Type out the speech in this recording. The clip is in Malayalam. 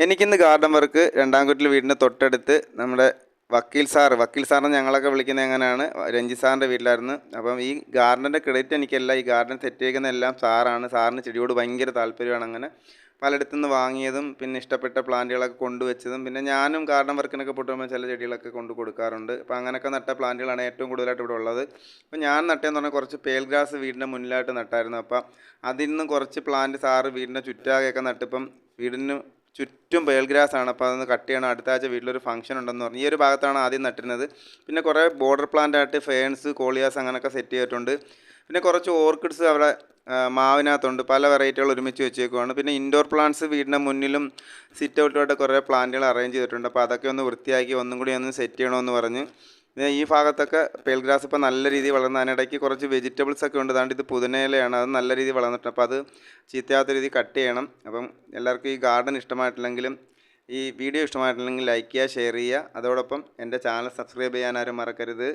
എനിക്കിന്ന് ഗാർഡൻ വർക്ക് രണ്ടാംകുറ്റിൽ വീടിൻ്റെ തൊട്ടടുത്ത് നമ്മുടെ വക്കീൽ സാറിനെ ഞങ്ങളൊക്കെ വിളിക്കുന്നത് എങ്ങനെയാണ്, രഞ്ജി സാറിൻ്റെ വീട്ടിലായിരുന്നു. അപ്പം ഈ ഗാർഡൻ്റെ ക്രെഡിറ്റ് എനിക്കല്ല, ഈ ഗാർഡൻ സെറ്റ് ചെയ്യുന്ന എല്ലാം സാറാണ്. സാറിന് ചെടിയോട് ഭയങ്കര താല്പര്യമാണ്. അങ്ങനെ പലയിടത്തുനിന്ന് വാങ്ങിയതും പിന്നെ ഇഷ്ടപ്പെട്ട പ്ലാന്റുകളൊക്കെ കൊണ്ടുവച്ചതും പിന്നെ ഞാനും ഗാർഡൻ വർക്കിനൊക്കെ പോട്ടുമ്പോൾ ചില ചെടികളൊക്കെ കൊണ്ട് കൊടുക്കാറുണ്ട്. അപ്പോൾ അങ്ങനെയൊക്കെ നട്ട പ്ലാന്റുകളാണ് ഏറ്റവും കൂടുതലായിട്ട് ഇവിടെ ഉള്ളത്. അപ്പോൾ ഞാൻ നട്ടതെന്ന് പറഞ്ഞാൽ കുറച്ച് പേൽ ഗ്രാസ് വീടിൻ്റെ മുന്നിലായിട്ട് നട്ടായിരുന്നു. അപ്പം അതിൽ നിന്നും കുറച്ച് പ്ലാന്റ് സാറ് വീടിൻ്റെ ചുറ്റാകെയൊക്കെ നട്ടിപ്പം വീടിന് ചുറ്റും പേൾ ഗ്രാസ് ആണ്. അപ്പോൾ അതൊന്ന് കട്ട് ചെയ്യണം, അടുത്ത ആഴ്ച വീട്ടിലൊരു ഫംഗ്ഷൻ ഉണ്ടെന്ന് പറഞ്ഞു. ഈ ഒരു ഭാഗത്താണ് ആദ്യം നട്ടിരുന്നത്. പിന്നെ കുറേ ബോർഡർ പ്ലാന്റ് ആയിട്ട് ഫേൺസ്, കോളിയാസ് അങ്ങനെയൊക്കെ സെറ്റ് ചെയ്തിട്ടുണ്ട്. പിന്നെ കുറച്ച് ഓർക്കിഡ്സ് അവിടെ മാവിനകത്തുണ്ട്, പല വെറൈറ്റികൾ ഒരുമിച്ച് വെച്ചേക്കുവാണ്. പിന്നെ ഇൻഡോർ പ്ലാന്റ്സ് വീടിൻ്റെ മുന്നിലും സിറ്റ് ഔട്ടിലോട്ട് കുറേ പ്ലാന്റുകൾ അറേഞ്ച് ചെയ്തിട്ടുണ്ട്. അപ്പോൾ അതൊക്കെ ഒന്ന് വൃത്തിയാക്കി ഒന്നും കൂടി ഒന്ന് സെറ്റ് ചെയ്യണമെന്ന് പറഞ്ഞ്. പിന്നെ ഈ ഭാഗത്തൊക്കെ പേൽ ഗ്രാസ് ഇപ്പോൾ നല്ല രീതിയിൽ വളർന്ന്, അതിനിടയ്ക്ക് കുറച്ച് വെജിറ്റബിൾസ് ഒക്കെ ഉണ്ട്. അതുകൊണ്ട് ഇത് പുതിനയിലയാണ്, അത് നല്ല രീതിയിൽ വളർന്നിട്ടുണ്ട്. അപ്പോൾ അത് ചീത്തയാത്ത രീതിയിൽ കട്ട് ചെയ്യണം. അപ്പം എല്ലാവർക്കും ഈ ഗാർഡൻ ഇഷ്ടമായിട്ടില്ലെങ്കിലും ഈ വീഡിയോ ഇഷ്ടമായിട്ടില്ലെങ്കിൽ ലൈക്ക് ചെയ്യുക, ഷെയർ ചെയ്യുക. അതോടൊപ്പം എൻ്റെ ചാനൽ സബ്സ്ക്രൈബ് ചെയ്യാൻ ആരും മറക്കരുത്.